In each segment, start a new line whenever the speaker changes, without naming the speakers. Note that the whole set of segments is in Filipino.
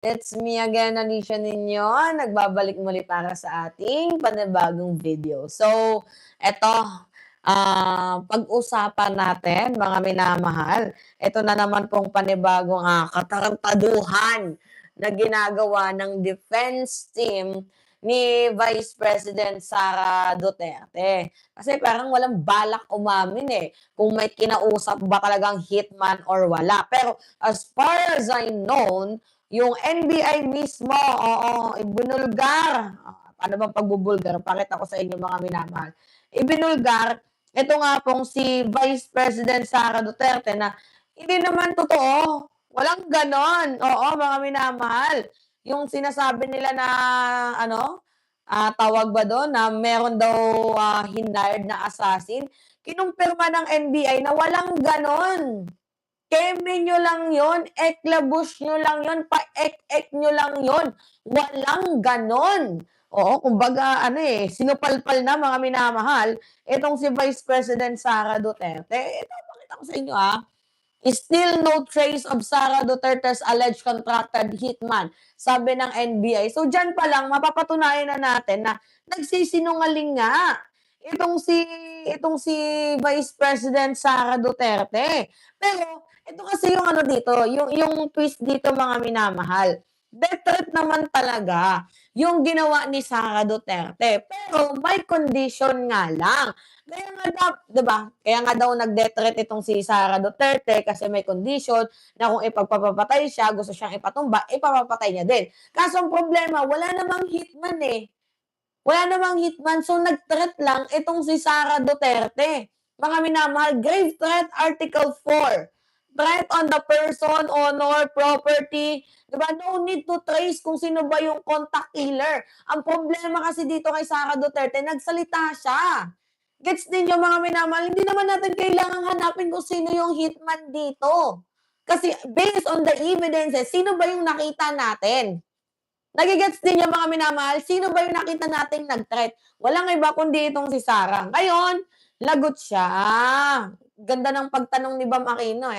It's me again, Alicia ninyo, nagbabalik muli para sa ating panibagong video. So, eto, pag-usapan natin, mga minamahal, ito na naman pong panibagong katarantaduhan na ginagawa ng defense team ni Vice President Sara Duterte. Kasi parang walang balak umamin kung may kinausap ba talagang hitman or wala. Pero as far as I know, yung NBI mismo, oo, ibinulgar. Paano bang pagbubulgar? Pakita ko sa inyo mga minamahal. Ibinulgar, ito nga pong si Vice President Sara Duterte na hindi naman totoo. Walang ganon. Oo, mga minamahal. Yung sinasabi nila na, tawag ba doon, na meron daw hired na assassin, kinumpirma ng NBI na walang ganon. Keme nyo lang yon, eklabus nyo lang yon, pa-ek-ek nyo lang yon. Walang ganon. Oo, kumbaga, sinupalpal na mga minamahal, itong si Vice President Sara Duterte. Ito, pakita ko sa inyo Still no trace of Sara Duterte's alleged contracted hitman, sabi ng NBI. So dyan pa lang, mapapatunayan na natin na nagsisinungaling nga itong si Vice President Sara Duterte. Pero ito kasi yung dito, yung twist dito mga minamahal. Death threat naman talaga yung ginawa ni Sara Duterte. Pero may condition nga lang. Kaya nga 'di ba? Kaya nga daw nag-death threat itong si Sara Duterte kasi may condition na kung ipagpapatay siya, gusto siyang ipatumba, ipapapatay niya din. Kaso ang problema, wala namang hitman Wala namang hitman, so nag-threat lang itong si Sara Duterte. Mga minamahal, grave threat, Article 4. Threat on the person, honor, property. Diba? No need to trace kung sino ba yung contact killer. Ang problema kasi dito kay Sara Duterte, nagsalita siya. Gets ninyo mga minamahal, hindi naman natin kailangan hanapin kung sino yung hitman dito. Kasi based on the evidences, sino ba yung nakita natin? Nagigets din yung mga minamahal, sino ba yung nakita nating nag-threat? Walang iba kundi itong si Sara. Ngayon, lagot siya. Ganda ng pagtanong ni Bam Aquino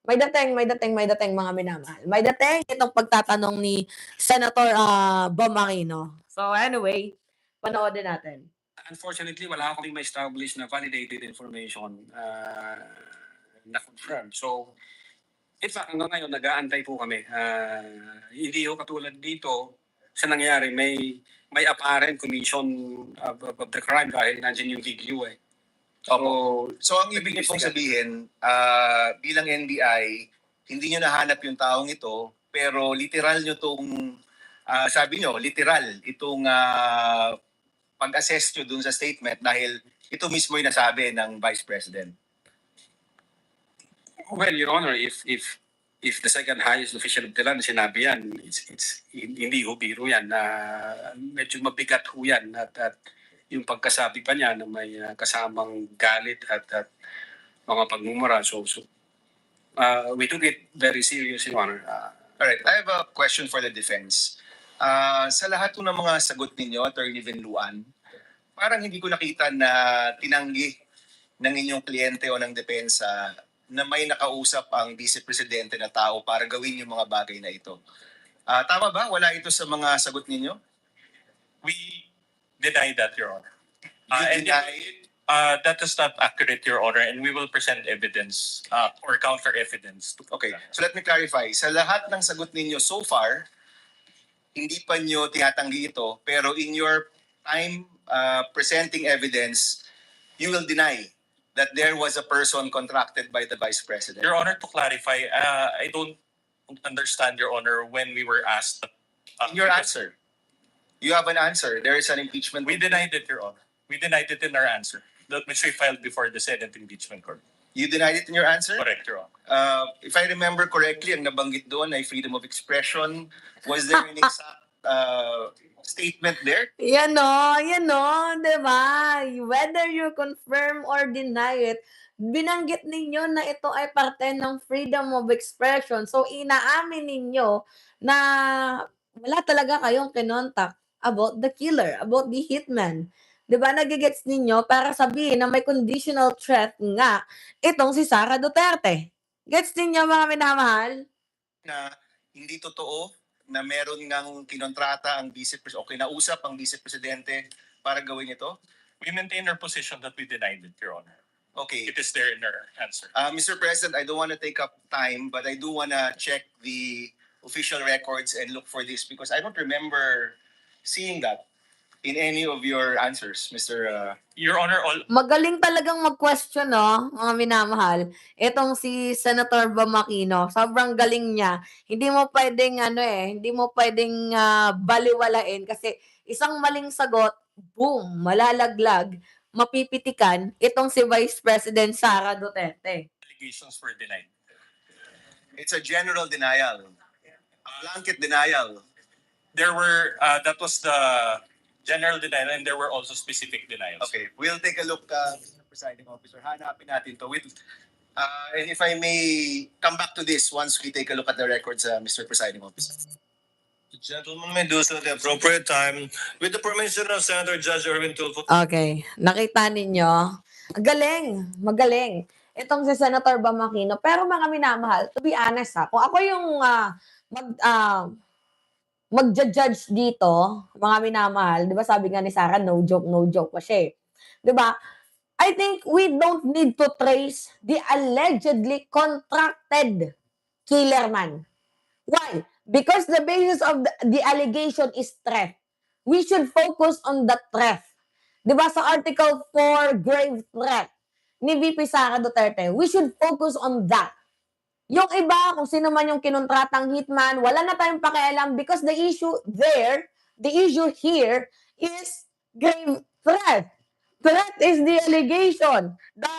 May dating mga minamahal. May dating itong pagtatanong ni Senator Bam Aquino. So anyway, panoodin natin.
Unfortunately, wala akong ma-establish na validated information na confirmed. So, in fact, hanggang ngayon, nag-aantay po kami. Hindi ho katulad dito sa nangyari, may apparent commission of the crime dahil nandiyan yung video
So ang ibig niyo pong sabihin, bilang NBI, hindi niyo nahanap yung taong ito, pero literal niyo itong, sabi niyo, literal itong pag-assess nyo dun sa statement dahil ito mismo yung nasabi ng Vice President.
Well, Your Honor, if the second highest official of the land sinabi yan, hindi ho biro yan. Medyo mabigat ho yan at yung pagkasabi pa niya na may kasamang galit at mga pagmumura. So we took it very serious, Your Honor.
Alright, I have a question for the defense. Sa lahat ng mga sagot ninyo, Attorney Venluan, parang hindi ko nakita na tinanggi ng inyong kliyente o ng depensa na may nakausap ang Vice Presidente na tao para gawin yung mga bagay na ito. Tama ba? Wala ito sa mga sagot ninyo?
We deny that, Your Honor.
You deny it?
That is not accurate, Your Honor, and we will present evidence or counter evidence.
Okay, so let me clarify. Sa lahat ng sagot ninyo so far, hindi pa nyo tinatanggi ito, pero in your time presenting evidence, you will deny that there was a person contracted by the Vice President.
Your Honor, to clarify, I don't understand, Your Honor, when we were asked.
In your answer, you have an answer. There is an impeachment.
We denied it, Your Honor. We denied it in our answer, which we filed before the Senate Impeachment Court.
You denied it in your answer?
Correct, Your Honor.
If I remember correctly, ang nabanggit doon ay freedom of expression. Was there an exact statement there?
Yan di ba? Whether you confirm or deny it, binanggit ninyo na ito ay parte ng freedom of expression. So, inaamin ninyo na wala talaga kayong kinontak about the killer, about the hitman. Di ba, nagigets ninyo para sabihin na may conditional threat nga itong si Sara Duterte. Gets ninyo mga minamahal?
Na hindi totoo na meron ngang kinontrata ang o kinausap ang Vice Presidente para gawin ito?
We maintain our position that we denied it, Your Honor.
Okay.
It is there in our answer.
Mr. President, I don't want to take up time, but I do want to check the official records and look for this because I don't remember seeing that in any of your answers, Mr.
Your Honor, all
Magaling talagang mag-question, no, mga minamahal. Itong si Senator Bamakino, sobrang galing niya. Hindi mo pwedeng, hindi mo pwedeng baliwalain kasi isang maling sagot, boom, malalaglag, mapipitikan itong si Vice President Sara Duterte.
allegations were denied.
It's a general denial, a blanket denial.
There were, that was the general denial, and there were also specific denials.
Okay, we'll take a look, Mr. Presiding Officer. Hanapin natin to. And if I may come back to this once we take a look at the records, Mr. Presiding Officer.
The gentleman may do so at the appropriate time with the permission of Senator Judge Erwin Tulfo.
Okay, nakita ninyo? Galing, magaling. Itong si Senator Bamakino. Pero mga minamahal, to be honest kung ako yung magja-judge dito, mga minamahal, di ba sabi nga ni Sarah, no joke pa siya. Di ba? I think we don't need to trace the allegedly contracted killer man. Why? Because the basis of the allegation is threat. We should focus on the threat. Di ba sa Article 4, grave threat ni VP Sara Duterte, we should focus on that. Yung iba, kung sino man yung kinuntratang hitman, wala na tayong pakialam because the issue here is grave threat. Threat is the allegation. The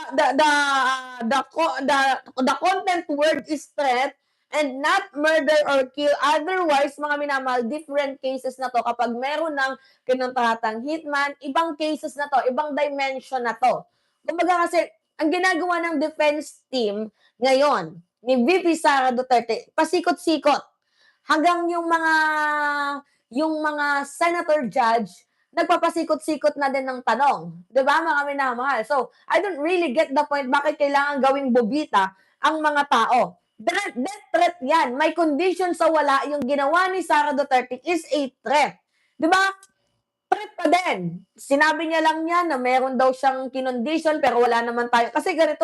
content word is threat and not murder or kill. Otherwise, mga minamahal, different cases na to. Kapag meron ng kinuntratang hitman, ibang cases na to, ibang dimension na to. Kumbaga kasi, ang ginagawa ng defense team ngayon, ni VP Sara Duterte, pasikot-sikot. Hanggang yung mga senator judge, nagpapasikot-sikot na din ng tanong. Diba, mga minamahal? So, I don't really get the point bakit kailangan gawing bobita ang mga tao. Death threat yan. May condition sa wala. Yung ginawa ni Sara Duterte is a threat. Diba? Threat pa din. Sinabi niya lang yan na meron daw siyang kinondisyon pero wala naman tayo. Kasi ganito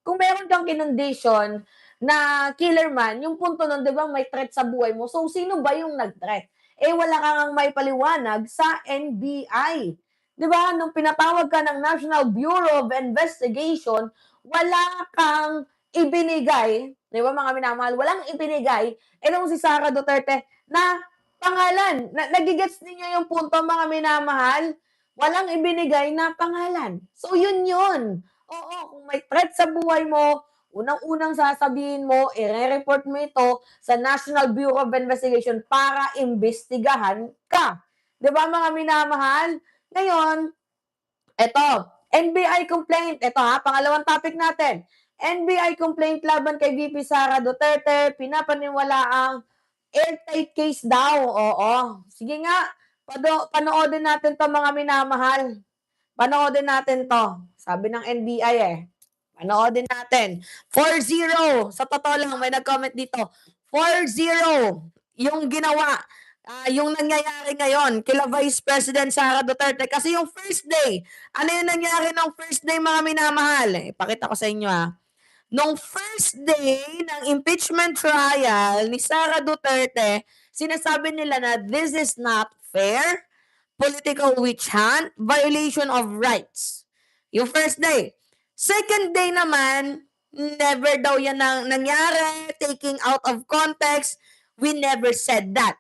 kung meron kang kinondisyon na killer man, yung punto nun, di ba, may threat sa buhay mo. So, sino ba yung nag-threat? Wala kang may paliwanag sa NBI. Di ba, nung pinatawag ka ng National Bureau of Investigation, wala kang ibinigay, di ba, mga minamahal, walang ibinigay, nung si Sara Duterte na pangalan. Nagigets ninyo yung punto, mga minamahal? Walang ibinigay na pangalan. So, yun. Oo, kung may threat sa buhay mo, unang-unang sasabihin mo, i-report mo ito sa National Bureau of Investigation para imbestigahan ka. Diba, mga minamahal? Ngayon, ito, NBI complaint. Ito pangalawang topic natin. NBI complaint laban kay VP Sara Duterte, pinapaniwala ang airtight case daw. Oo. Sige nga, panoodin natin to, mga minamahal. Panoodin natin to. Sabi ng NBI Panoodin natin. 4-0. Sa totoo lang, may nag-comment dito. 4-0. Yung ginawa, yung nangyayari ngayon kila Vice President Sara Duterte. Kasi yung first day, ano yung nangyari ng first day, mga minamahal? Ipakita ko sa inyo Nung first day ng impeachment trial ni Sara Duterte, sinasabi nila na this is not fair, political witch hunt, violation of rights. Yung first day. Second day naman, never daw yan nangyari, taking out of context. We never said that.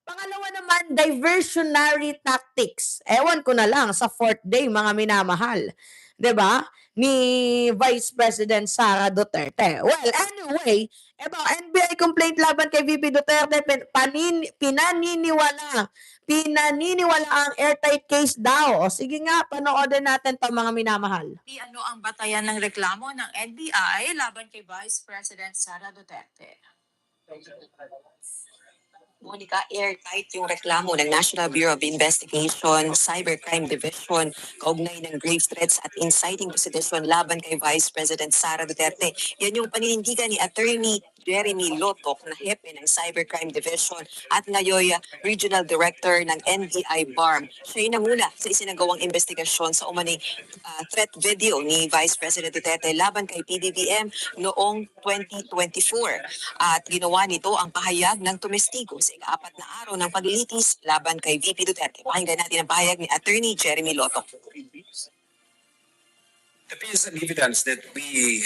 Pangalawa naman, diversionary tactics. Ewan ko na lang sa fourth day, mga minamahal. 'Di ba? Ni Vice President Sara Duterte. Well, anyway, ito, NBI complaint laban kay VP Duterte, pinaniniwala ang airtight case daw. O sige nga, panoodin natin to, mga minamahal.
Ano ang batayan ng reklamo ng NBI laban kay Vice President Sara Duterte? Monica, airtight yung reklamo ng National Bureau of Investigation, Cybercrime Division, kaugnay ng grave threats at inciting to sedition laban kay Vice President Sara Duterte. Yan yung paninindigan ni Attorney Jeremy Lotok na hepe ng Cybercrime Division at ngayon Regional Director ng NBI BARM. Siya yung namuna sa isinagawang investigasyon sa umaning threat video ni Vice President Duterte laban kay PBBM noong 2024. At ginawa nito ang pahayag ng tumestigo sa ika-4 na araw ng paglilitis laban kay VP Duterte. Pakinggan natin ang pahayag ni Attorney Jeremy Lotok.
The piece of evidence that we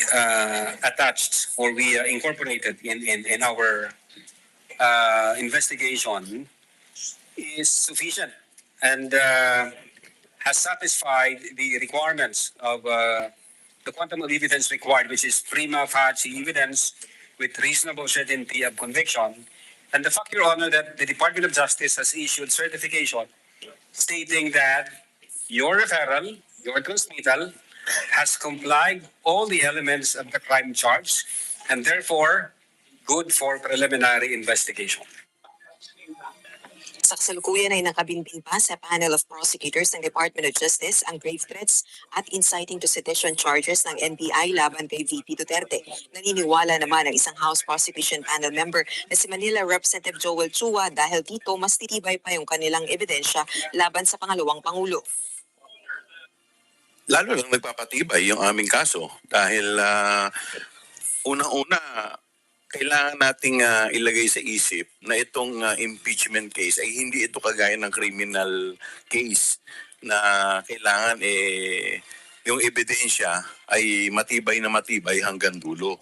attached or we incorporated in our investigation is sufficient and has satisfied the requirements of the quantum of evidence required, which is prima facie evidence with reasonable certainty of conviction. And the fact, Your Honor, that the Department of Justice has issued certification stating that your referral, your transmittal, has complied all the elements of the crime charge and therefore good for preliminary investigation.
Sa kasalukuyan ay nakabinbing pa sa panel of prosecutors ng Department of Justice ang grave threats at inciting to sedition charges ng NBI laban kay VP Duterte. Naniniwala naman ang isang House Prosecution Panel member na si Manila Representative Joel Chua dahil dito mas titibay pa yung kanilang ebidensya laban sa pangalawang Pangulo.
Lalo lang nagpapatibay yung aming kaso dahil unang-una kailangan nating ilagay sa isip na itong impeachment case ay hindi ito kagaya ng criminal case na kailangan yung ebidensya ay matibay na matibay hanggang dulo.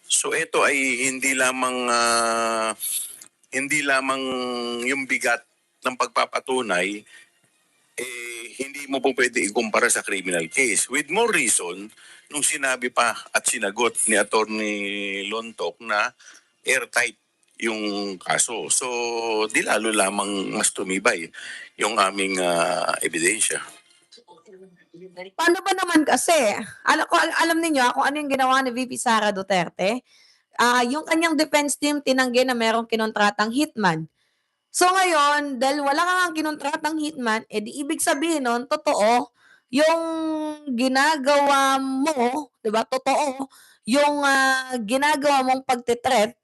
So ito ay hindi lamang yung bigat ng pagpapatunay hindi mo po pwede ikumpara sa criminal case. With more reason, nung sinabi pa at sinagot ni Attorney Lontok na airtight yung kaso. So, di lalo lamang mas tumibay yung aming ebidensya.
Paano ba naman kasi? Alam niyo kung ano yung ginawa ni VP Sara Duterte? Yung kanyang defense team tinanggi na merong kinontratang hitman. So ngayon, dahil wala kang kinontratang hitman, di ibig sabihin nun, totoo, yung ginagawa mo, di ba, totoo, yung ginagawa mong pagtitreat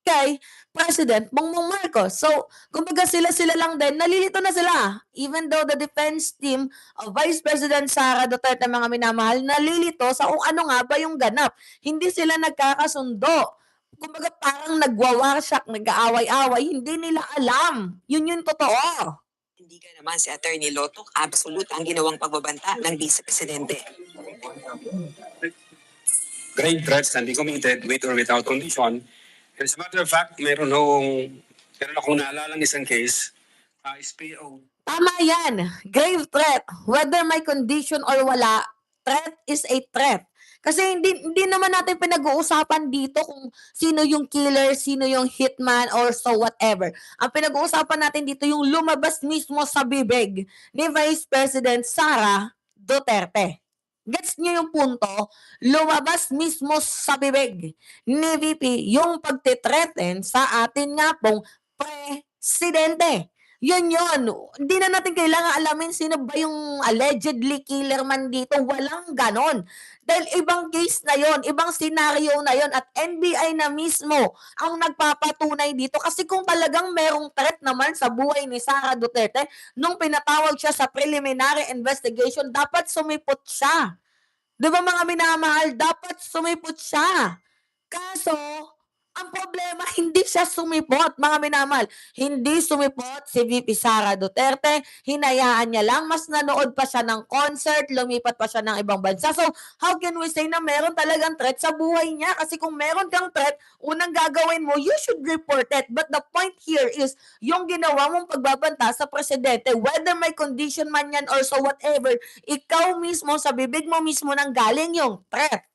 kay President Bongbong Marcos. So, kumbaga sila lang din, nalilito na sila. Even though the defense team of Vice President Sara Duterte, mga minamahal, nalilito sa kung ano nga ba yung ganap. Hindi sila nagkakasundo. Kumbaga parang nagwawarsak, nag-aaway-away, hindi nila alam. Yun yung totoo.
Hindi ka naman si Attorney Lotok, absolute ang ginawang pagbabanta ng Vice Presidente.
Grave threats can be committed with or without condition. As a matter of fact, meron akong naalala ng isang case, SPO.
Tama yan. Grave threat. Whether may condition or wala, threat is a threat. Kasi hindi naman natin pinag-uusapan dito kung sino yung killer, sino yung hitman, or so whatever. Ang pinag-uusapan natin dito yung lumabas mismo sa bibig ni Vice President Sara Duterte. Gets niyo yung punto? Lumabas mismo sa bibig ni VP yung pagtitreten sa atin nga pong presidente. Yun. Hindi na natin kailangan alamin sino ba yung allegedly killer man dito. Walang ganon. Dahil ibang case na yon, ibang senaryo na yon, at NBI na mismo ang nagpapatunay dito. Kasi kung talagang merong threat naman sa buhay ni Sara Duterte, nung pinatawag siya sa preliminary investigation, dapat sumipot siya. Di ba mga minamahal? Dapat sumipot siya. Kaso, ang problema, hindi siya sumipot, mga minamahal. Hindi sumipot si VP Sara Duterte. Hinayaan niya lang. Mas nanood pa siya ng concert. Lumipat pa siya ng ibang bansa. So, how can we say na meron talagang threat sa buhay niya? Kasi kung meron kang threat, unang gagawin mo, you should report it. But the point here is, yung ginawa mong pagbabanta sa presidente, whether may condition man yan or so whatever, ikaw mismo, sa bibig mo mismo nang galing yung threat.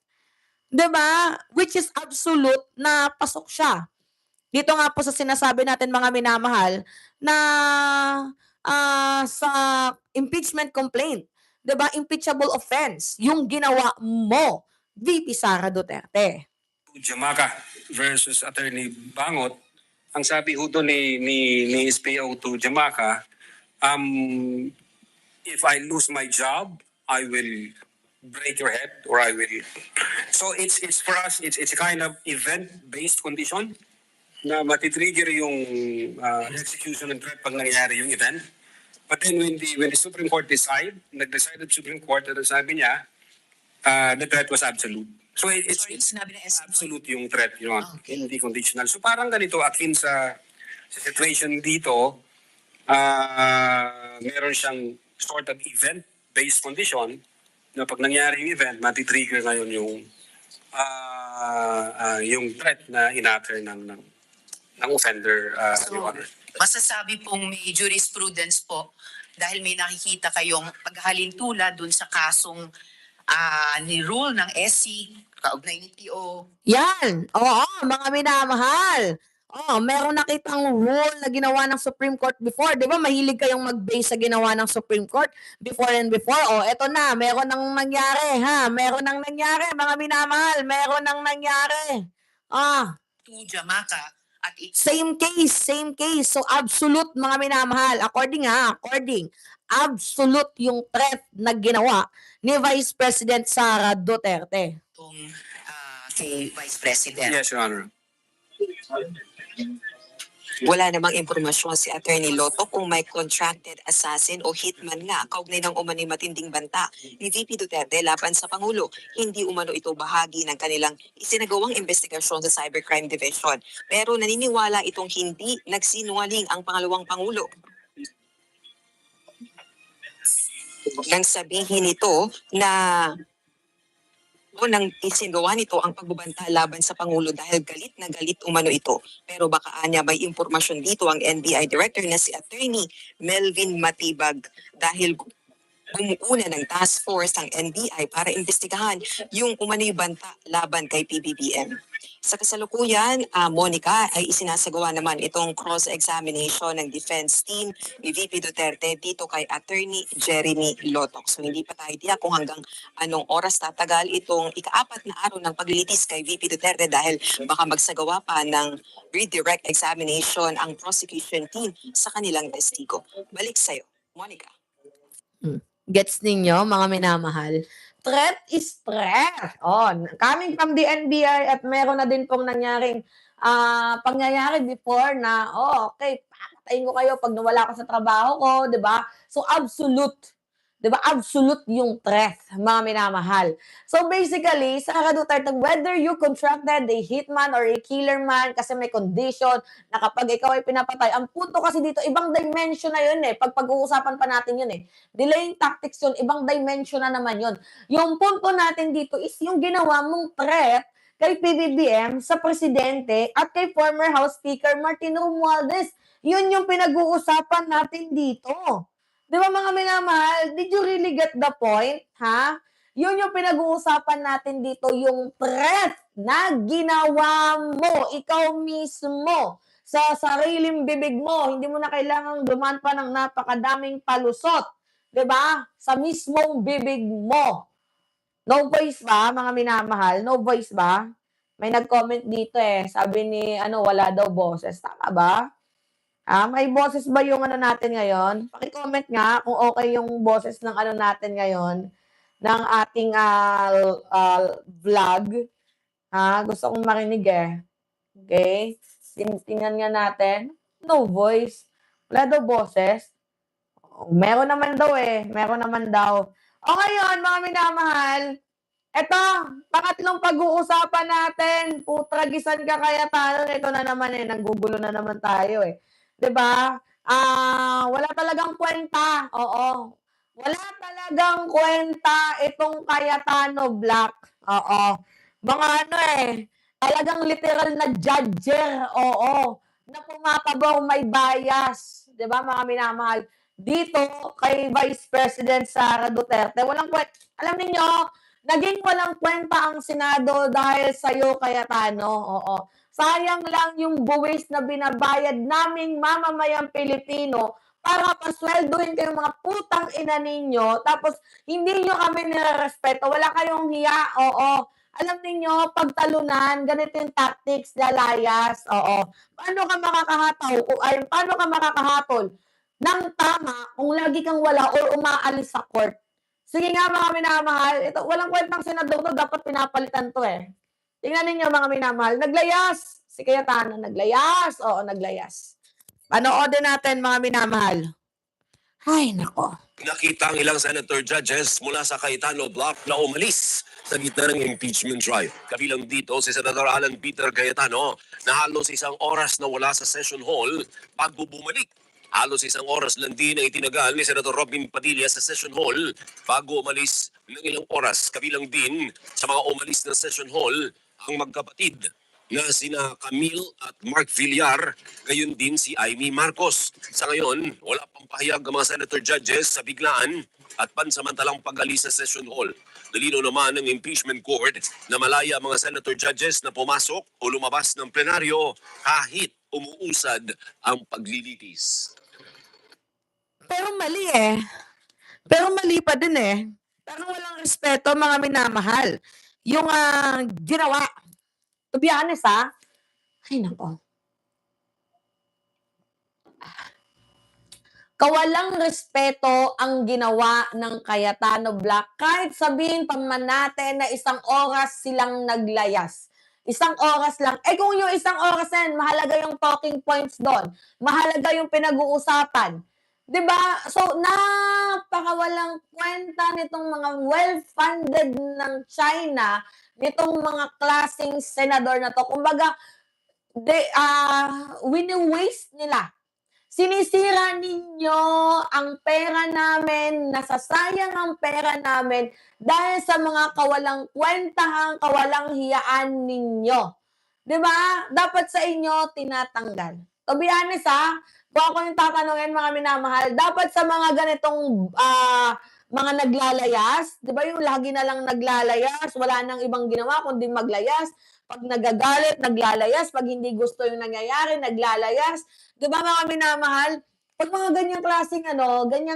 Diba? Which is absolute na pasok siya. Dito nga po sa sinasabi natin mga minamahal na sa impeachment complaint, diba? Impeachable offense, yung ginawa mo, VP Sara Duterte.
Jamaica versus Attorney Bangot, ang sabi ho doon ni SPO to Jamaica, if I lose my job, I will break your head or I will. So it's for us, it's a kind of event-based condition na matitrigger yung execution ng threat pag nangyayari yung event. But then when the Supreme Court nag-decide the Supreme Court, at sabi niya, the threat was absolute. So it's
Sinabi ng SC.
absolute yung threat, yun,
Okay.
hindi conditional. So parang ganito, akin sa situation dito, meron siyang sort of event-based condition na pag nangyari yung event, matitrigger ngayon yung threat na in-utter ng offender, Your Honor.
Masasabi pong may jurisprudence po dahil may nakikita kayong paghalintula dun sa kasong ni rule ng SC, kaugnay ni PO.
Yan. Oo, mga minamahal. Meron nakitang rule na ginawa ng Supreme Court before. Di ba mahilig kayong mag-base sa ginawa ng Supreme Court before and before? Eto na, meron nang nangyari, ha? Meron nang nangyari, mga minamahal. Meron nang nangyari.
To Jamaica at
Same case. So absolute, mga minamahal. According, absolute yung threat na ginawa ni Vice President Sara Duterte.
itong kay Vice President.
Yes, Your Honor.
Wala namang impormasyon si Attorney Lotto kung may contracted assassin o hitman nga kaugnay ng umano'y matinding banta ni VP Duterte laban sa Pangulo. Hindi umano ito bahagi ng kanilang isinagawang investigasyon sa Cybercrime Division. Pero naniniwala itong hindi nagsinungaling ang pangalawang Pangulo. Nang sabihin ito na nang isinagawa nito ang pagbabanta laban sa Pangulo dahil galit na galit umano ito. Pero baka anya may impormasyon dito ang NBI Director na si Attorney Melvin Matibag dahil gumuuna ng task force ang NBI para imbestigahan yung umano'y banta laban kay PBBM. Sa kasalukuyan, Monica, ay isinasagawa naman itong cross-examination ng defense team ni VP Duterte dito kay Attorney Jeremy Lotok. So hindi pa tayo tiyak kung hanggang anong oras tatagal itong ika-4 na araw ng paglilitis kay VP Duterte dahil baka magsagawa pa ng redirect examination ang prosecution team sa kanilang testigo. Balik sa'yo, Monica.
Gets ninyo, mga minamahal? Threat is threat. Coming from the NBI at meron na din pong nangyaring pangyayari before na, okay, papatayin ko kayo pag nawala ko sa trabaho ko, di ba? So, absolute. Di ba? Absolute yung threat, mga minamahal. So, basically, Sara Duterte, whether you contracted a hitman or a killer man kasi may condition na kapag ikaw ay pinapatay, ang punto kasi dito, ibang dimension na yun pag-uusapan pa natin yun Delaying tactics yun, ibang dimension na naman yun. Yung punto natin dito is yung ginawa mong threat kay PBBM sa presidente at kay former House Speaker Martin Romualdez. Yun yung pinag-uusapan natin dito. Di ba mga minamahal, did you really get the point? Ha? Yun yung pinag-uusapan natin dito, yung threat na ginawa mo, ikaw mismo, sa sariling bibig mo. Hindi mo na kailangang dumaan pa ng napakadaming palusot. Di ba? Sa mismong bibig mo. No voice ba, mga minamahal? No voice ba? May nag-comment dito Sabi ni, wala daw boses. Tama ba? May boses ba yung natin ngayon? Paki-comment nga kung okay yung boses ng natin ngayon, ng ating vlog. Gusto kong marinig Okay? Tingnan nga natin. No voice. Wala daw boses. Meron naman daw Meron naman daw. O ngayon, mga minamahal, eto, pangatlong pag-uusapan natin. Putragisan ka kaya tayo. Ito na naman nanggugulo na naman tayo 'Di ba? Wala talagang kwenta. Oo. Wala talagang kwenta itong Cayetano Black. Oo. Mga talagang literal na judger. Oo. Na pumapabaw may bias. 'Di ba, mga minamahal? Dito kay Vice President Sara Duterte, walang kwenta. Alam niyo, naging walang kwenta ang Senado dahil sa'yo, Cayetano. Oo. Sayang lang yung buwis na binabayad naming mamamayang Pilipino para pasweldohin kayong mga putang ina ninyo, tapos hindi nyo kami nirerespeto, wala kayong hiya, Alam niyo pagtalunan, ganito yung tactics, lalayas, Paano ka makakahatol ng tama kung lagi kang wala or umaalis sa court? Sige nga mga minamahal, ito walang kwentang senador to, dapat pinapalitan to eh. Tingnan ninyo mga minamahal, naglayas. Si Cayetano, naglayas. Oo, naglayas. Panoodin natin mga minamahal. Ay, nako.
Nakita ang ilang senator judges mula sa Cayetano Block na umalis sa gitna ng impeachment trial. Kabilang dito si Senator Alan Peter Cayetano na halos isang oras na wala sa session hall bago bumalik. Halos isang oras lang din ang itinagal ni Senator Robin Padilla sa session hall bago umalis ng ilang oras. Kabilang din sa mga umalis na session hall ang magkapatid na sina Camille at Mark Villar, gayon din si Amy Marcos. Sa ngayon, wala pang pahayag ang mga senator judges sa biglaan at pansamantalang pag-alis sa session hall. Nalinaw naman ng impeachment court na malaya ang mga senator judges na pumasok o lumabas ng plenaryo kahit umuusad ang paglilitis.
Pero mali eh. Pero mali pa din eh. Parang walang respeto mga minamahal. Yung ginawa. To be honest ay nako. Kawalang respeto ang ginawa ng Cayetano Block. Kahit sabihin pa man natin na isang oras silang naglayas. Isang oras lang. Eh kung yung isang oras na yan, mahalaga yung talking points doon. Mahalaga yung pinag-uusapan. Diba? So, napakawalang kwenta nitong mga well-funded ng China, nitong mga klaseng senador na to. Kumbaga, wini-waste nila. Sinisira ninyo ang pera namin, nasasayang ang pera namin dahil sa mga kawalang kwentahang, kawalang hiyaan ninyo. Diba? Dapat sa inyo tinatanggal. To be honest kung ako yung tatanungin mga minamahal, dapat sa mga ganitong mga naglalayas, di ba yung lagi na lang naglalayas, wala nang ibang ginawa kundi maglayas, pag nagagalit, naglalayas, pag hindi gusto yung nangyayari, naglalayas, di ba mga minamahal, pag mga ganyang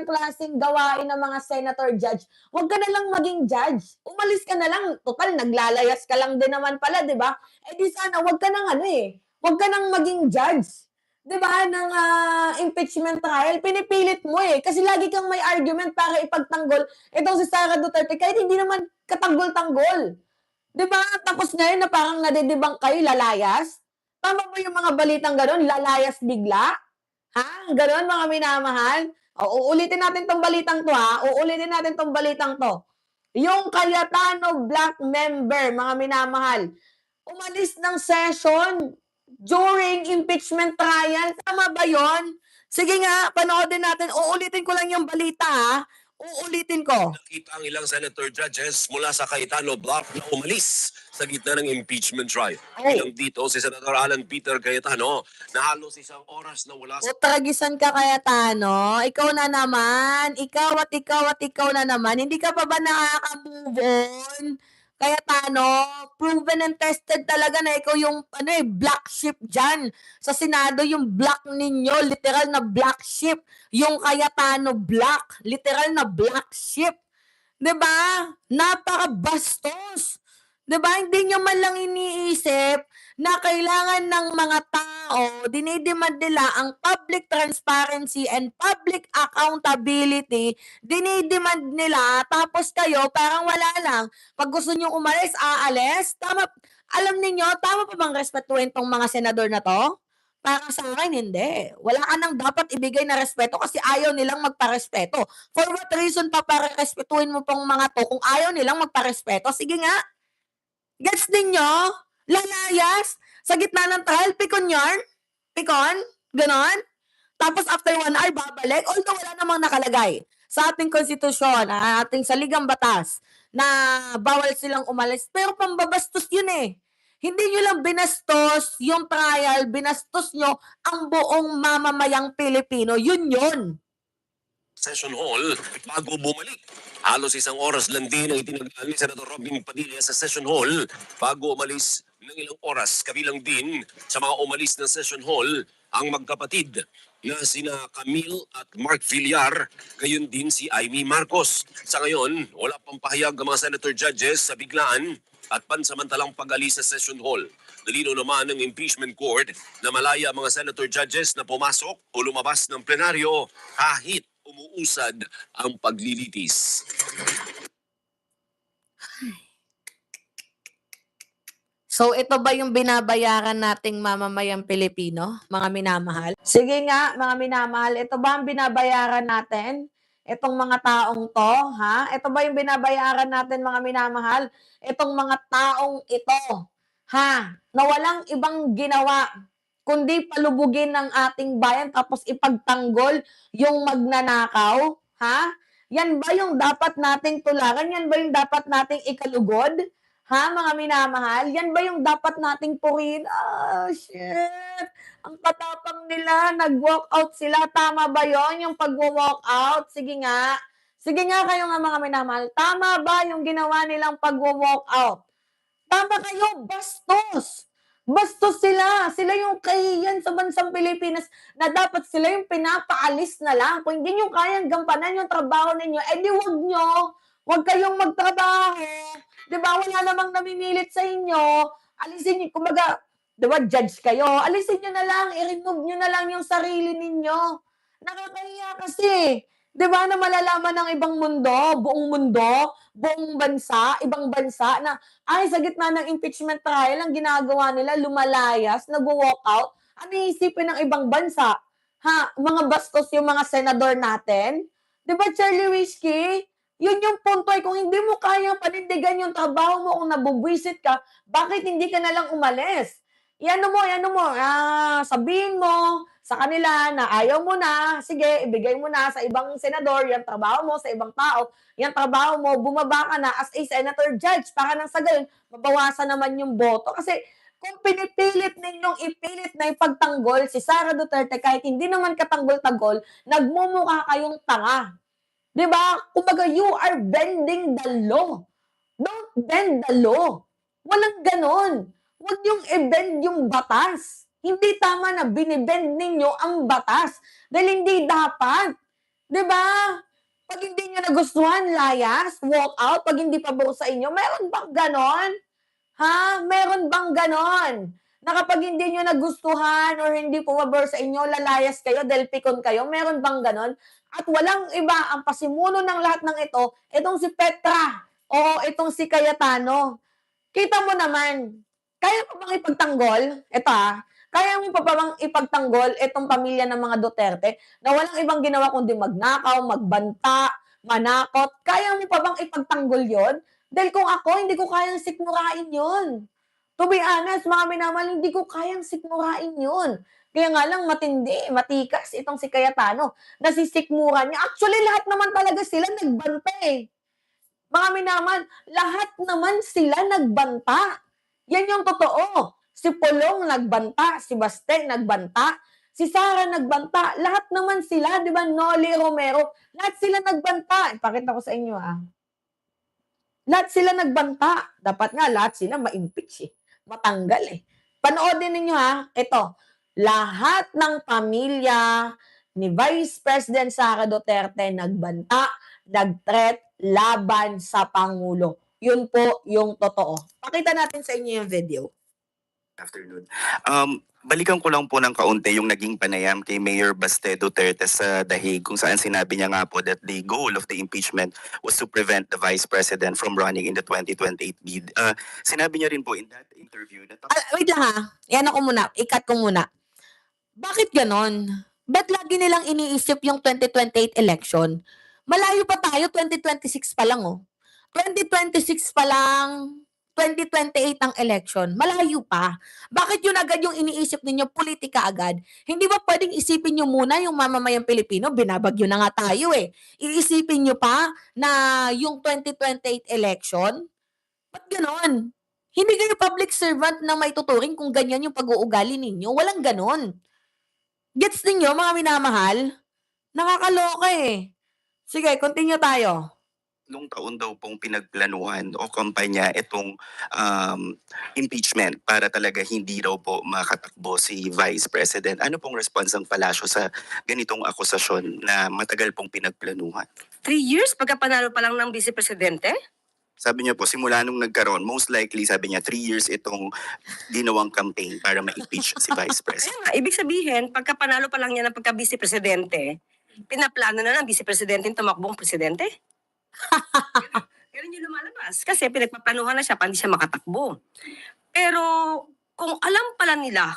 klaseng gawain ng mga senator judge, huwag ka na lang maging judge. Umalis ka na lang, total, naglalayas ka lang din naman pala, di ba? Eh di sana, huwag ka nang huwag ka nang maging judge. Diba, ng impeachment trial, pinipilit mo kasi lagi kang may argument para ipagtanggol itong si Sara Duterte kahit hindi naman katanggol-tanggol. Diba, tapos ngayon na parang nadidibang kayo, lalayas? Tama ba yung mga balitang gano'n, lalayas bigla? Gano'n mga minamahal? Uulitin natin tong balitang to uulitin natin tong balitang to. Yung Cayetano Block member, mga minamahal, umalis ng session during impeachment trial. Tama ba yon? Sige nga, panoodin natin. Uulitin ko lang yung balita Uulitin ko.
Nakita ang ilang senator judges mula sa Cayetano Block na umalis sa gitna ng impeachment trial. Ilang dito si Senator Alan Peter Cayetano na halos isang oras na wala sa...
Tragisan ka, Cayetano. Ikaw na naman. Ikaw at ikaw na naman. Hindi ka pa ba nakaka-move on? Cayetano, proven and tested talaga na ikaw yung black sheep dyan. Sa Senado, yung black ninyo, literal na black sheep. Yung Cayetano Block, literal na black sheep. 'Di ba? Napaka-bastos. 'Di ba? Hindi nyo man lang iniisip na kailangan ng mga tao, dinidemand nila ang public transparency and public accountability, dinidemand nila, tapos kayo parang wala lang. Pag gusto nyo umalis, aalis. Tama, alam niyo tama pa bang respetuhin tong mga senador na to? Para sa akin, hindi. Wala ka nang dapat ibigay na respeto kasi ayaw nilang magparespeto. For what reason pa para respetuhin mo pong mga to kung ayaw nilang magparespeto? Sige nga. Gets ninyo? Lalayas sa gitna ng trial, pikon yarn, pikon, ganon. Tapos after 1 hour, babalik. Although wala namang nakalagay sa ating konstitusyon, ating saligang batas, na bawal silang umalis. Pero pambabastos yun Hindi nyo lang binastos yung trial, binastos nyo ang buong mamamayang Pilipino. Yun.
Session hall bago bumalik. Halos isang oras lang din ang itinagal ni Senator Robin Padilla sa session hall bago umalis ng ilang oras. Kabilang din sa mga umalis na session hall ang magkapatid na sina Camille at Mark Villar, gayon din si Amy Marcos. Sa ngayon, wala pang pahayag ang mga senator judges sa biglaan at pansamantalang pag-alis sa session hall. Nalinaw naman ng impeachment court na malaya ang mga senator judges na pumasok o lumabas ng plenaryo kahit umuusad ang paglilitis.
So ito ba yung binabayaran nating mamamayang Pilipino, mga minamahal? Sige nga, mga minamahal, ito ba ang binabayaran natin? Itong mga taong to, ha? Ito ba yung binabayaran natin, mga minamahal? Itong mga taong ito, ha? Na walang ibang ginawa kundi palubugin ng ating bayan tapos ipagtanggol yung magnanakaw, ha? Yan ba yung dapat nating tularan? Yan ba yung dapat nating ikalugod? Ha, mga minamahal? Yan ba yung dapat nating purihin? Ah, shit! Ang katapang nila, nag-walkout sila. Tama ba yon yung pag-walkout? Sige nga. Sige nga kayo nga, mga minamahal. Tama ba yung ginawa nilang pag-walkout? Tama kayo, bastos! Bastos sila. Sila yung kahiyan sa bansang Pilipinas na dapat sila yung pinapaalis na lang. Kung hindi nyo kayang gampanan yung trabaho ninyo, edi wag nyo. Huwag kayong magtrabaho. Di ba? Wala namang namimilit sa inyo. Alisin nyo, kumbaga, di ba, judge kayo. Alisin nyo na lang, i-remove nyo na lang yung sarili ninyo. Nakakahiya kasi. Di ba, na malalaman ng ibang mundo, buong bansa, ibang bansa, na ay, sa gitna ng impeachment trial, ang ginagawa nila, lumalayas, nag-walk out. Ano iisipin ng ibang bansa? Ha? Mga bastos yung mga senador natin? Di ba, Charlie Whiskey? Yun yung punto ay kung hindi mo kayang panindigan yung trabaho mo, kung nabubwisit ka, bakit hindi ka na lang umalis? Yan mo, sabihin mo sa kanila na ayaw mo na, sige, ibigay mo na sa ibang senador, yung trabaho mo sa ibang tao, yung trabaho mo, bumaba ka na as a senator judge, para nang sa gayon, mabawasan naman yung boto. Kasi kung pinipilit ninyong ipilit na ipagtanggol si Sara Duterte, kahit hindi naman katanggol-tanggol, nagmumukha kayong tanga. Di ba? Kumbaga, you are bending the law. Don't bend the law. Walang ganon. Huwag niyong i-bend yung batas. Hindi tama na binibend ninyo ang batas. Dahil hindi dapat. Di ba? Pag hindi niyo nagustuhan, layas, walk out. Pag hindi pabor sa inyo, meron bang ganon? Ha? Meron bang ganon? Na kapag hindi nyo nagustuhan or hindi pumabor sa inyo, lalayas kayo dahil pikon kayo, meron bang ganon? At walang iba, ang pasimuno ng lahat ng ito, itong si Petra o itong si Cayetano. Kita mo naman, kaya pa bang ipagtanggol? Ito kaya mo pa bang ipagtanggol itong pamilya ng mga Duterte na walang ibang ginawa kundi magnakaw, magbanta, manakot? Kaya mo pa bang ipagtanggol yon? Dahil kung ako, hindi ko kayang sikmurain yon. To be honest, mga minamahal, hindi ko kayang sikmurain yun. Kaya nga lang matindi, matikas itong si Cayetano. Nasisikmura niya. Actually, lahat naman talaga sila nagbanta eh. Mga minamahal, lahat naman sila nagbanta. Yan yung totoo. Si Pulong nagbanta, si Baste nagbanta, si Sara nagbanta. Lahat naman sila, di ba? Noli Romero, lahat sila nagbanta. Ipakita ko sa inyo Lahat sila nagbanta. Dapat nga lahat sila ma-impeach matanggal Panoodin ninyo ito. Lahat ng pamilya ni Vice President Sara Duterte nagbanta, nag-threat laban sa Pangulo. Yun po yung totoo. Pakita natin sa inyo yung video.
Afternoon. Balikan ko lang po ng kaunti yung naging panayam kay Mayor Baste Duterte sa Dahig, kung saan sinabi niya nga po that the goal of the impeachment was to prevent the Vice President from running in the 2028 bid. Sinabi niya rin po in that interview na...
Wait lang Yan ako muna. I-cut ko muna. Bakit ganon? Ba't lagi nilang iniisip yung 2028 election? Malayo pa tayo, 2026 pa lang 2026 pa lang, 2028 ang election. Malayo pa. Bakit yun agad yung iniisip ninyo, politika agad? Hindi ba pwedeng isipin nyo muna yung mamamayang Pilipino? Binabagyo na nga tayo Iisipin nyo pa na yung 2028 election? Ba't ganon? Hindi kayo public servant na maituturing kung ganyan yung pag-uugali ninyo. Walang ganon. Gets ninyo, mga minamahal? Nakakaloka Sige, continue tayo.
Nung taon daw pong pinagplanuhan o kampanya itong impeachment para talaga hindi daw po makatakbo si Vice President. Ano pong response ng palasyo sa ganitong akusasyon na matagal pong pinagplanuhan?
3 years pagkapanalo pa lang ng Vice Presidente?
Sabi niya po, simula nung nagkaroon, most likely, sabi niya, 3 years itong ginawang campaign para ma-impeach si Vice President.
Kaya nga, ibig sabihin, pagkapanalo pa lang niya ng pagka-Vice Presidente, pinaplano na ng Vice Presidente yung tumakbong presidente? Ganun hindi lumalabas kasi pinagpaplanuhan na siya para hindi siya makatakbo. Pero kung alam pala nila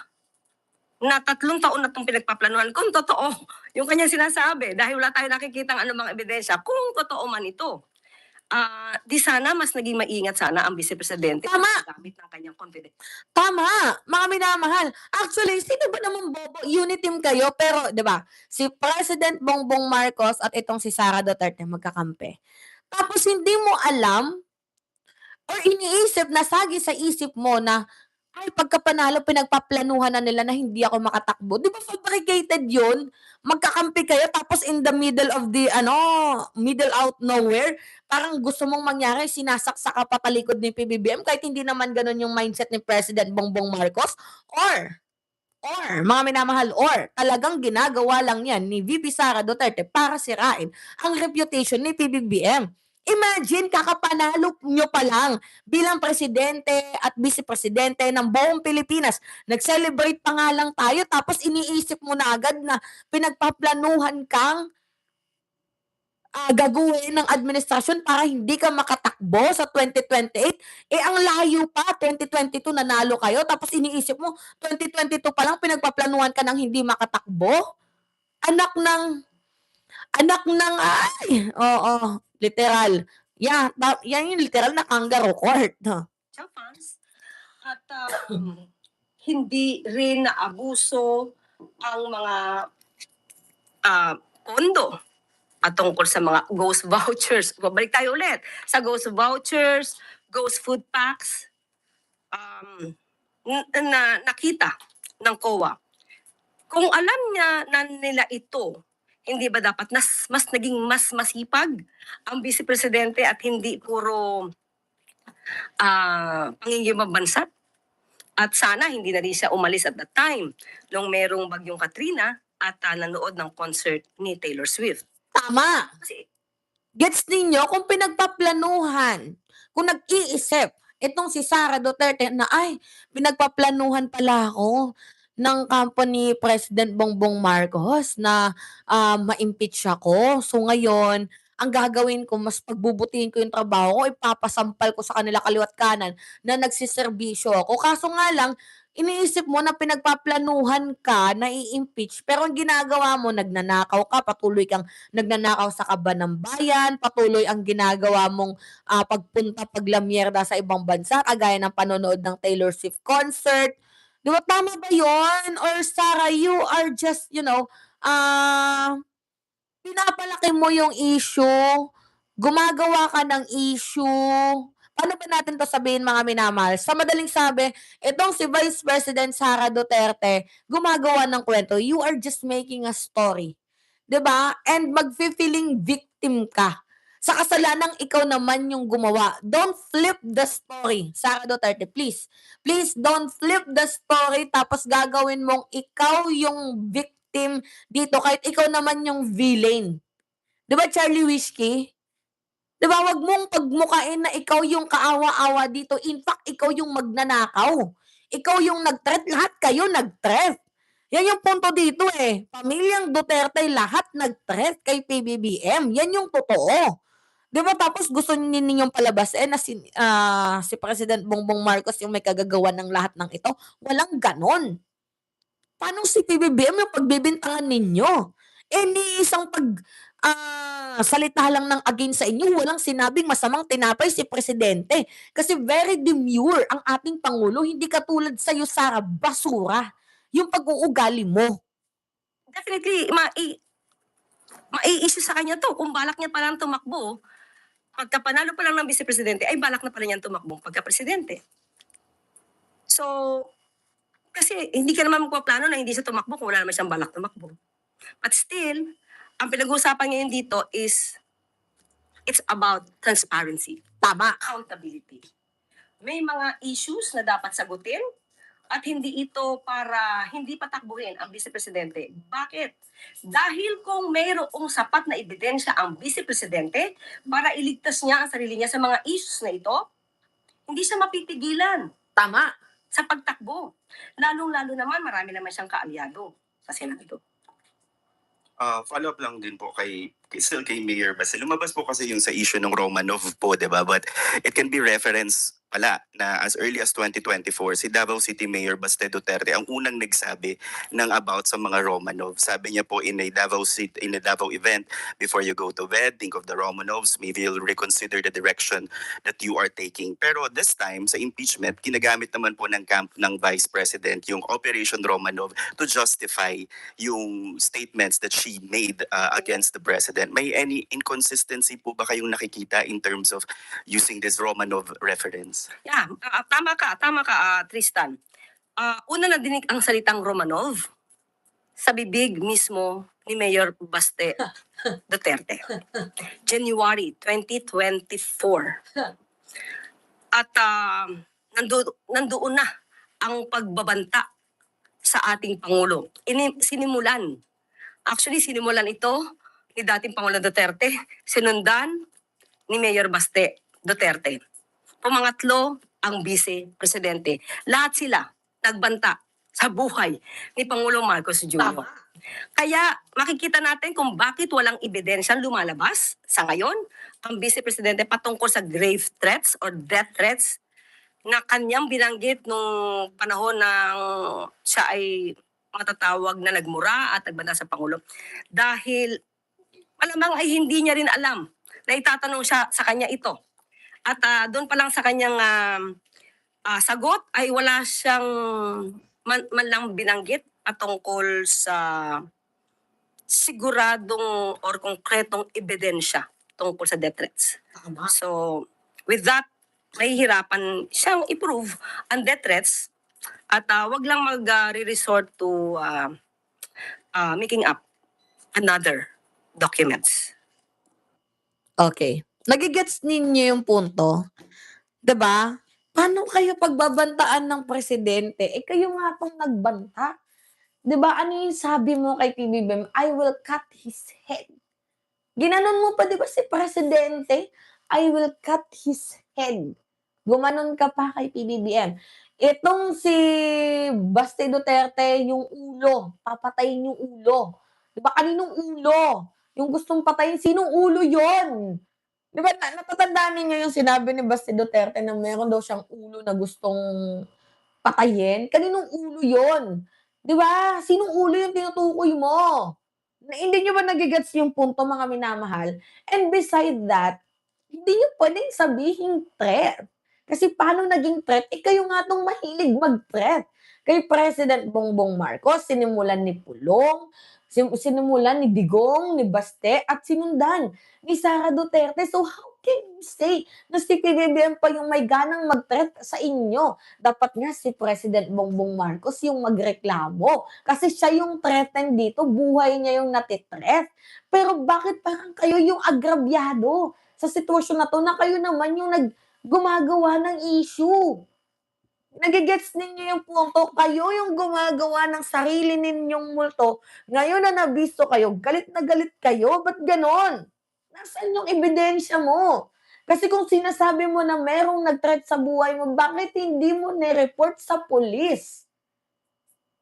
na 3 taon na itong pinagpaplanuhan, kung totoo yung kanyang sinasabi, dahil wala tayong nakikitang anumang ebidensya, kung totoo man ito, di sana mas naging maingat sana ang Vice Presidente
Tama.
sa gamit ng kanyang confidence.
Tama, mga minamahal. Actually, sino ba naman bobo? Uniteam kayo, pero 'di ba? Si President Bongbong Marcos at itong si Sara Duterte magkakampi. Tapos hindi mo alam or iniisip na sagi sa isip mo na ay pagkapanalo pinagpaplanuhan na nila na hindi ako makatakbo. 'Di ba fabricated 'yun? Magkakampi kayo tapos in the middle of the middle out nowhere, parang gusto mong mangyari sinasaksak ka pa talikod ni PBBM kahit hindi naman gano'n yung mindset ni President Bongbong Marcos or mga minamahal, or talagang ginagawa lang 'yan ni VP Sara Duterte para sirain ang reputation ni PBBM. Imagine kakapanalo nyo pa lang bilang presidente at vice-presidente ng buong Pilipinas. Nag-celebrate pa nga lang tayo tapos iniisip mo na agad na pinagpaplanuhan kang gagawin ng administrasyon para hindi ka makatakbo sa 2028. Ang layo pa, 2022 nanalo kayo tapos iniisip mo 2022 pa lang pinagpaplanuhan ka ng hindi makatakbo? Anak ng oo, literal. Yan yung literal na kangaroo court.
Siya funds at hindi rin naabuso ang mga pondo at tungkol sa mga ghost vouchers. Babalik tayo ulit sa ghost vouchers, ghost food packs na nakita ng COA. Kung alam na nila ito, hindi ba dapat mas naging mas masipag ang Vice Presidente at hindi puro pangingimang bansat? At sana hindi na rin siya umalis at that time nung merong bagyong Katrina at nanood ng concert ni Taylor Swift.
Tama.
Kasi
Gets ninyo kung pinagpaplanuhan, kung nag-iisip itong si Sara Duterte na ay pinagpaplanuhan pala ako ng company President Bongbong Marcos na ma-impeach ako. So ngayon, ang gagawin ko, mas pagbubutihin ko yung trabaho ko, ipapasampal ko sa kanila kaliwat kanan na nagsiservisyo ako. Kaso nga lang, iniisip mo na pinagpaplanuhan ka na i-impeach, pero ang ginagawa mo, nagnanakaw ka, patuloy kang nagnanakaw sa kaban ng bayan, patuloy ang ginagawa mong pagpunta, paglamyerda sa ibang bansa, kagaya ng panonood ng Taylor Swift concert. Di ba, tama ba yun? Or Sarah, you are just, pinapalaki mo yung issue, gumagawa ka ng issue. Paano ba natin to sabihin, mga minamahal? Sa madaling sabi, itong si Vice President Sara Duterte, gumagawa ng kwento. You are just making a story. 'Di ba? And magfi-feeling victim ka sa kasalanang ikaw naman yung gumawa. Don't flip the story, Sara Duterte, please. Please don't flip the story tapos gagawin mong ikaw yung victim dito kahit ikaw naman yung villain. 'Di ba, Charlie Whiskey? 'Di ba, wag mong pagmukain na ikaw yung kaawa-awa dito. In fact, ikaw yung magnanakaw. Ikaw yung nag-threat, lahat kayo nag-threat. Yan yung punto dito eh. Pamilyang Duterte, lahat nag-threat kay PBBM. Yan yung totoo. 'Di ba, tapos gusto ninyong palabasin na si President Bongbong Marcos yung may kagagawan ng lahat ng ito? Walang ganon. Paano si PBBM yung pagbibintangan ninyo? Ni isang salita lang ng against sa inyo, walang sinabing masamang tinapay si Presidente. Kasi very demure ang ating Pangulo, hindi katulad sa'yo, Sara, basura yung pag-uugali mo.
definitely, mai-issue sa kanya to. Kung balak niya palang tumakbo, pagkapanalo pa lang ng Vice Presidente, ay balak na pala niyan tumakbo pagka-presidente. So, kasi hindi ka naman magpaplano na hindi siya tumakbo kung wala naman siyang balak tumakbo. But still, ang pinag-uusapan ngayon dito is, it's about transparency.
Tama.
Accountability. May mga issues na dapat sagutin at hindi ito para hindi patakbuhin ang Vice Presidente. Bakit? Dahil kung mayroong sapat na ebidensya ang Vice Presidente para iligtas niya ang sarili niya sa mga issues na ito, hindi siya mapipigilan
Tama.
sa pagtakbo. Lalong-lalo naman, marami naman siyang kaalyado sa Senado.
Follow up lang din po kay still kay Mayor Baste, lumabas po kasi yung sa issue ng Romanov po, di ba? But it can be reference pala na as early as 2024, si Davao City Mayor Baste Duterte ang unang nagsabi ng about sa mga Romanov. Sabi niya po in a Davao event, before you go to bed, think of the Romanovs, maybe you'll reconsider the direction that you are taking. Pero this time, sa impeachment, ginagamit naman po ng camp ng Vice President yung Operation Romanov to justify yung statements that she made against the President. May any inconsistency po ba kayong nakikita in terms of using this Romanov reference?
Yeah, tama ka, Tristan. Una na dinig ang salitang Romanov sa bibig mismo ni Mayor Baste Duterte. January 2024. At nandoon na ang pagbabanta sa ating Pangulo. Sinimulan ito ni dating Pangulo Duterte, sinundan ni Mayor Baste Duterte. Pumangatlo ang Vice Presidente. Lahat sila nagbanta sa buhay ni Pangulong Marcos Jr. Kaya makikita natin kung bakit walang ebidensyang lumalabas sa ngayon ang Vice Presidente patungkol sa grave threats or death threats na kanyang binanggit nung panahon ng siya ay matatawag na nagmura at nagbanta sa Pangulo. Dahil malamang ay hindi niya rin alam na itatanong siya sa kanya ito. At doon pa lang sa kanyang sagot ay wala siyang man lang binanggit patungkol sa siguradong or konkretong ebidensya tungkol sa death threats. So, with that, mahihirapan siyang i-prove ang death threats at wag lang mag-resort to making up another documents.
Okay. Nagigets ninyo yung punto? 'Di ba? Paano kayo pagbabantaan ng presidente? Kayo nga tong nagbanta. 'Di ba? Ano yung sabi mo kay PBBM? I will cut his head. Ginanon mo pa 'di ba si presidente? I will cut his head. Gumanon ka pa kay PBBM. Itong si Baste Duterte, yung ulo, papatayin yung ulo. 'Di ba? Kaninong ulo? Yung gustong patayin, sinong ulo 'yon? 'Di ba natatandaan ninyo yung sinabi ni Baste Duterte na meron daw siyang ulo na gustong patayin? Kaninong ulo 'yon? 'Di ba? Sinong ulo yung tinutukoy mo? Hindi niyo ba nage-gets yung punto, mga minamahal? And beside that, hindi niyo puwedeng sabihing threat. Kasi paano naging threat? Kayo nga 'tong mahilig mag-threat. Kay President Bongbong Marcos, sinimulan ni Pulong, sinimulan ni Digong, ni Baste, at sinundan ni Sara Duterte. So how can you say na si PBBM pa yung may ganang mag-threat sa inyo? Dapat nga si President Bongbong Marcos yung magreklamo. Kasi siya yung threatened dito, buhay niya yung nati-threat. Pero bakit parang kayo yung agrabyado sa sitwasyon na to na kayo naman yung gumagawa ng issue? Nage-gets ninyo yung punto? Kayo yung gumagawa ng sarili ninyong multo. Ngayon na nabisto kayo, galit na galit kayo. Ba't ganon? Nasaan yung ebidensya mo? Kasi kung sinasabi mo na merong nag-threat sa buhay mo, bakit hindi mo nireport sa police?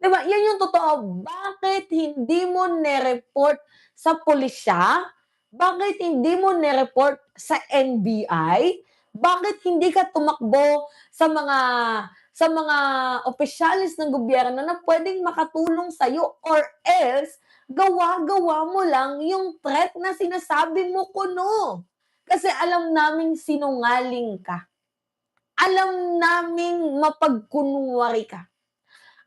Diba? Yan yung totoo. Bakit hindi mo nireport sa pulisya? Bakit hindi mo nireport sa NBI? Bakit hindi ka tumakbo sa mga opisyalis ng gobyerno na pwedeng makatulong sa'yo, or else gawa-gawa mo lang yung threat na sinasabi mo kuno? Kasi alam naming sinungaling ka. Alam naming mapagkunwari ka.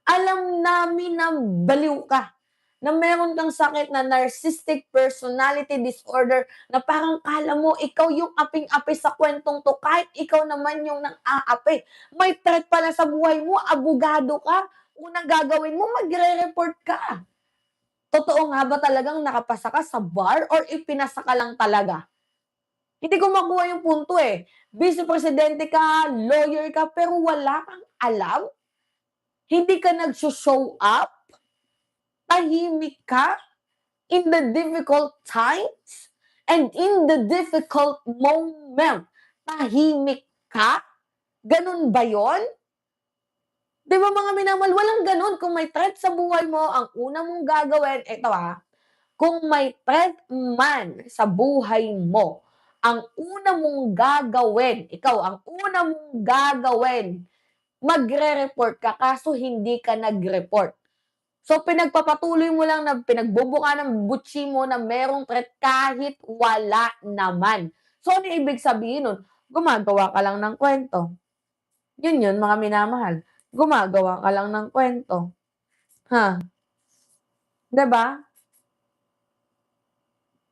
Alam namin na baliw ka. Na meron kang sakit na narcissistic personality disorder na parang kala mo ikaw yung aping-api sa kwentong to kahit ikaw naman yung nang-aapi. May threat pala sa buhay mo, abogado ka, unang gagawin mo, magre-report ka. Totoo nga ba talagang nakapasa ka sa bar or ipinasa ka lang talaga? Hindi ko makuha yung punto eh. Vice Presidente ka, lawyer ka, pero wala kang alam? Hindi ka nag-show up? Tahimik ka in the difficult times and in the difficult moment. Tahimik ka? Ganun ba yon? Di ba mga minamahal, walang ganun. Kung may threat sa buhay mo, ang una mong gagawin, Kung may threat man sa buhay mo, ang una mong gagawin, ikaw, ang una mong gagawin, magre-report ka kaso hindi ka nag-report. So, pinagpapatuloy mo lang na pinagbubuka ng butsi mo na merong threat kahit wala naman. So, ano ibig sabihin nun? Gumagawa ka lang ng kwento. Yun, mga minamahal. Gumagawa ka lang ng kwento. Ha? 'Di ba?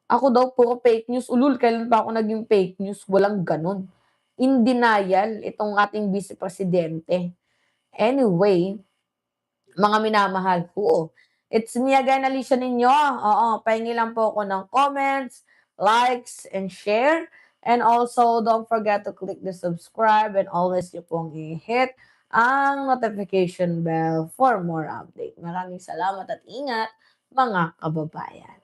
Ako daw puro fake news. Ulul, kailan pa ako naging fake news? Walang ganun. In denial itong ating Vice Presidente. Anyway, mga minamahal, oo. It's me again, Alicia ninyo. Oo, pahingi lang po ako ng comments, likes, and share. And also, don't forget to click the subscribe and always nyo pong i-hit ang notification bell for more update. Maraming salamat at ingat, mga kababayan.